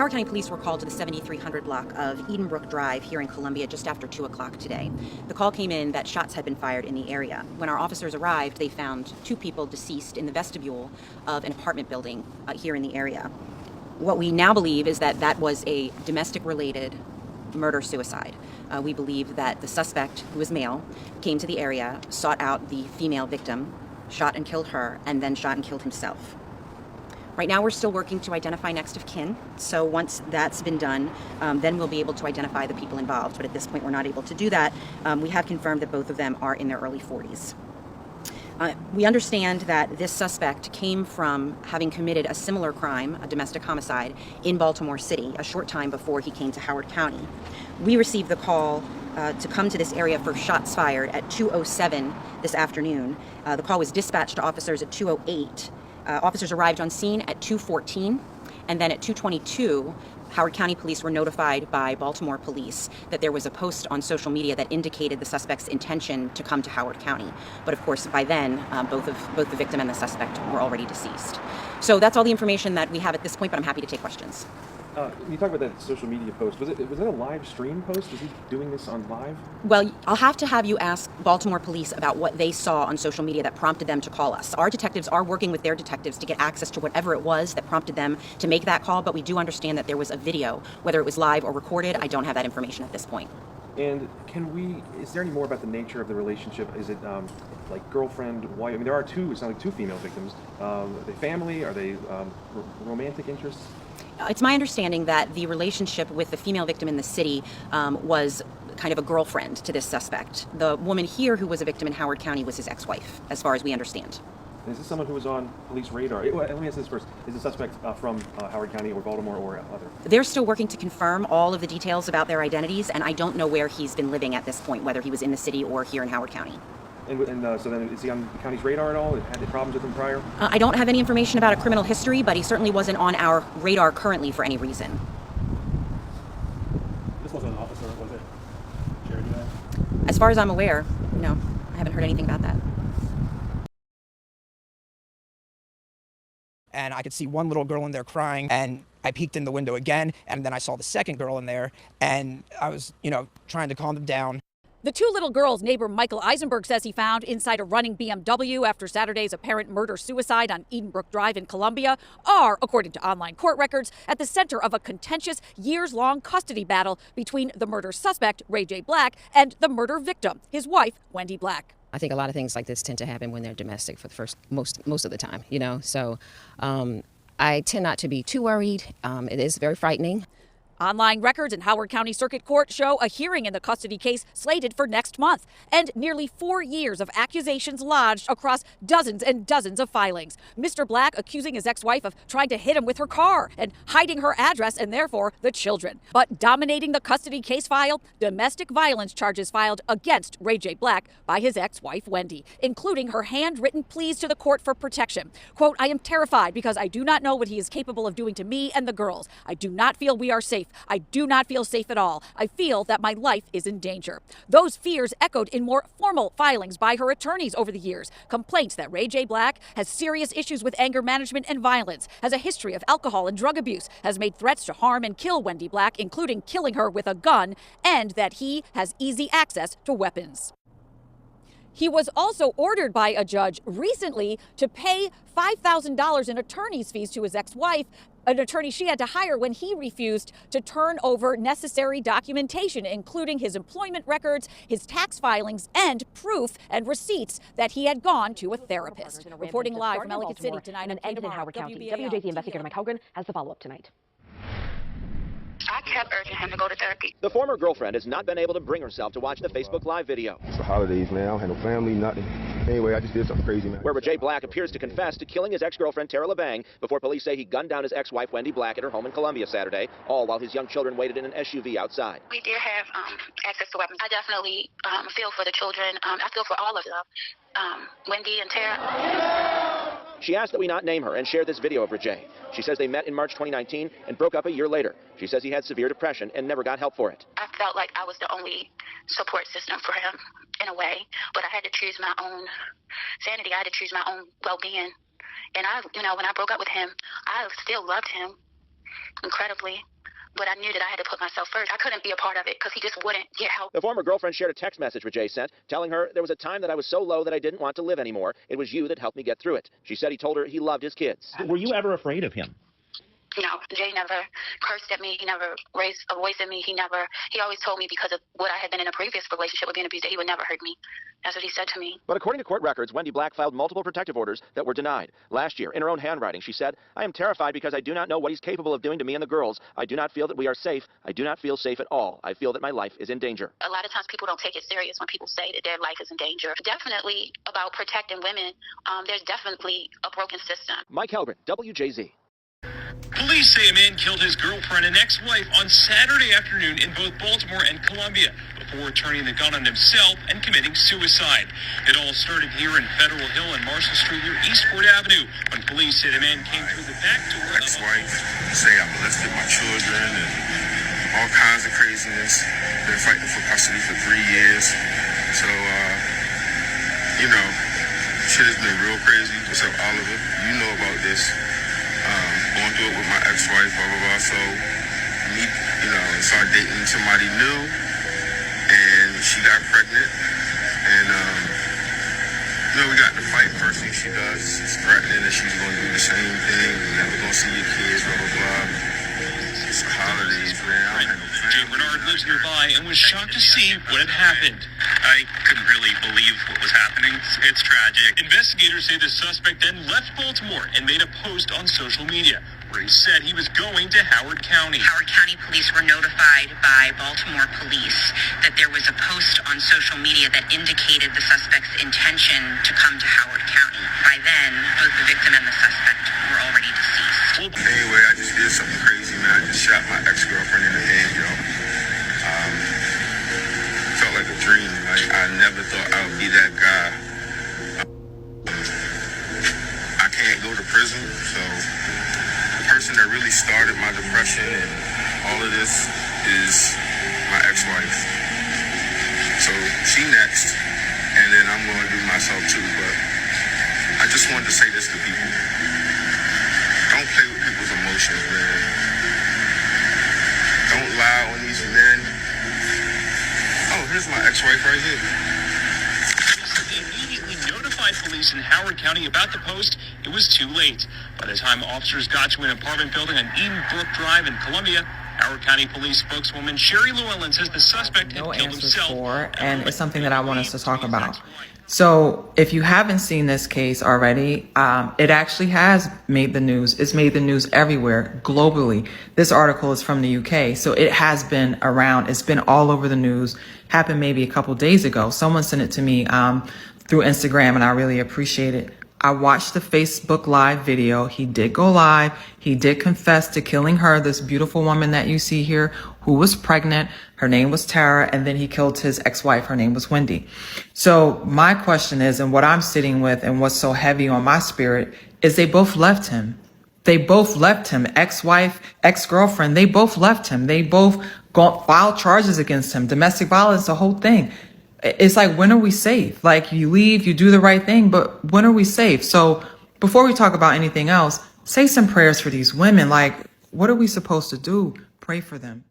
Howard County Police were called to the 7300 block of Edenbrook Drive here in Columbia just after 2 o'clock today. The call came in that shots had been fired in the area. When our officers arrived, they found 2 people deceased in the vestibule of an apartment building here in the area. What we now believe is that that was a domestic-related murder-suicide. We believe that the suspect, who is male, came to the area, sought out the female victim, shot and killed her, and then shot and killed himself. Right now we're still working to identify next of kin, so once that's been done, then we'll be able to identify the people involved, but at this point we're not able to do that. We have confirmed that both of them are in their early 40s. We understand that this suspect came from having committed a similar crime, a domestic homicide, in Baltimore City a short time before he came to Howard County. We received the call to come to this area for shots fired at 2:07 this afternoon. The call was dispatched to officers at 2:08. Officers arrived on scene at 2:14, and then at 2:22, Howard County Police were notified by Baltimore Police that there was a post on social media that indicated the suspect's intention to come to Howard County. But of course, by then, both the victim and the suspect were already deceased. So that's all the information that we have at this point, but I'm happy to take questions. You talk about that social media post. Was it a live stream post? Was he doing this on live? Well, I'll have to have you ask Baltimore Police about what they saw on social media that prompted them to call us. Our detectives are working with their detectives to get access to whatever it was that prompted them to make that call, but we do understand that there was a video. Whether it was live or recorded, I don't have that information at this point. And is there any more about the nature of the relationship? Is it like girlfriend, wife? I mean, there are two, it sounds like 2 female victims. Are they family? Are they romantic interests? It's my understanding that the relationship with the female victim in the city was kind of a girlfriend to this suspect. The woman here who was a victim in Howard County was his ex-wife, as far as we understand. Is this someone who was on police radar? Let me ask this first. Is the suspect from Howard County or Baltimore or other? They're still working to confirm all of the details about their identities, and I don't know where he's been living at this point, whether he was in the city or here in Howard County. So then, is he on the county's radar at all? Had any problems with him prior? I don't have any information about a criminal history, but he certainly wasn't on our radar currently for any reason. This wasn't an officer, was it? Jared, you know? As far as I'm aware, no. I haven't heard anything about that. And I could see one little girl in there crying, and I peeked in the window again, and then I saw the second girl in there, and I was, trying to calm them down. The 2 little girls neighbor Michael Eisenberg says he found inside a running BMW after Saturday's apparent murder-suicide on Edenbrook Drive in Columbia are, according to online court records, at the center of a contentious, years-long custody battle between the murder suspect, Rajaee Black, and the murder victim, his wife, Wendy Black. I think a lot of things like this tend to happen when they're domestic for the most of the time, So I tend not to be too worried. It is very frightening. Online records in Howard County Circuit Court show a hearing in the custody case slated for next month, and nearly 4 years of accusations lodged across dozens and dozens of filings. Mr. Black accusing his ex-wife of trying to hit him with her car and hiding her address and therefore the children. But dominating the custody case file, domestic violence charges filed against Rajaee Black by his ex-wife Wendy, including her handwritten pleas to the court for protection. Quote, "I am terrified because I do not know what he is capable of doing to me and the girls. I do not feel we are safe. I do not feel safe at all. I feel that my life is in danger." Those fears echoed in more formal filings by her attorneys over the years. Complaints that Rajaee Black has serious issues with anger management and violence, has a history of alcohol and drug abuse, has made threats to harm and kill Wendy Black, including killing her with a gun, and that he has easy access to weapons. He was also ordered by a judge recently to pay $5,000 in attorney's fees to his ex-wife, an attorney she had to hire when he refused to turn over necessary documentation, including his employment records, his tax filings, and proof and receipts that he had gone to a therapist. Reporting live from Ellicott City tonight and ended in Howard County. WJZ investigator Mike Hogan has the follow-up tonight. I kept urging him to go to therapy. The former girlfriend has not been able to bring herself to watch the Facebook Live video. It's the holidays, man. I don't have no family, nothing. Anyway, I just did something crazy, man. Where Rajaee Black appears to confess to killing his ex-girlfriend Tara LeBang before police say he gunned down his ex-wife Wendy Black at her home in Columbia Saturday, all while his young children waited in an SUV outside. We did have access to weapons. I definitely feel for the children. I feel for all of them. Wendy and Tara. She asked that we not name her and share this video of Rajaee. She says they met in March 2019 and broke up a year later. She says he had severe depression and never got help for it. I felt like I was the only support system for him in a way, but I had to choose my own sanity. I had to choose my own well-being. And when I broke up with him, I still loved him. incredibly. But I knew that I had to put myself first. I couldn't be a part of it because he just wouldn't get help. The former girlfriend shared a text message Rajaee sent, telling her there was a time that I was so low that I didn't want to live anymore. It was you that helped me get through it. She said he told her he loved his kids. Were you ever afraid of him? No, Jay never cursed at me. He never raised a voice at me. He always told me because of what I had been in a previous relationship with being abused that he would never hurt me. That's what he said to me. But according to court records, Wendy Black filed multiple protective orders that were denied. Last year, in her own handwriting, she said, "I am terrified because I do not know what he's capable of doing to me and the girls. I do not feel that we are safe. I do not feel safe at all. I feel that my life is in danger." A lot of times people don't take it serious when people say that their life is in danger. Definitely about protecting women, there's definitely a broken system. Mike Helgren, WJZ. Police say a man killed his girlfriend and ex-wife on Saturday afternoon in both Baltimore and Columbia before turning the gun on himself and committing suicide. It all started here in Federal Hill and Marshall Street near Eastport Avenue when police say the man came through the back door. Ex-wife say I molested my children and all kinds of craziness. Been fighting for custody for 3 years. So, shit has been real crazy. What's up, Oliver? You know about this. Going through it with my ex-wife, blah, blah, blah. So, me, started dating somebody new, and she got pregnant. And, we got in a fight. First thing she does is threatening that she's going to do the same thing. You're never going to see your kids, blah, blah, blah. It's the holidays, man. I don't have no family. Jay Bernard lives nearby and was shocked to see what had happened. I couldn't really believe what was happening. It's tragic. Investigators say the suspect then left Baltimore and made a post on social media where he said he was going to Howard County. Howard County police were notified by Baltimore police that there was a post on social media that indicated the suspect's intention to come to Howard County. By then, both the victim and the suspect were already deceased. Anyway, I just did something crazy, man. I just shot my ex-girlfriend in the head, yo. Felt like a dream. I never thought I would be that guy. I can't go to prison, so the person that really started my depression and all of this is my ex-wife. So she next, and then I'm going to do myself too, but I just wanted to say this to people. Don't play with people's emotions, man. Don't lie on these men. Oh, here's my ex-wife right here. They immediately notified police in Howard County about the post. It was too late. By the time officers got to an apartment building on Edenbrook Drive in Columbia, Howard County Police spokeswoman Sherry Llewellyn says the suspect had killed himself. And it's something that I want us to talk about. So if you haven't seen this case already, it actually has made the news. It's made the news everywhere, globally. This article is from the UK, so it has been around. It's been all over the news. Happened maybe a couple days ago. Someone sent it to me through Instagram, and I really appreciate it. I watched the Facebook Live video. He did go live. He did confess to killing her, this beautiful woman that you see here, who was pregnant. Her name was Tara, and then he killed his ex-wife. Her name was Wendy. So my question is, and what I'm sitting with and what's so heavy on my spirit, is they both left him. They both left him. Ex-wife, ex-girlfriend, they both left him. They both filed charges against him. Domestic violence, the whole thing. It's like, when are we safe? Like, you leave, you do the right thing, but when are we safe? So before we talk about anything else, say some prayers for these women. Like, what are we supposed to do? Pray for them.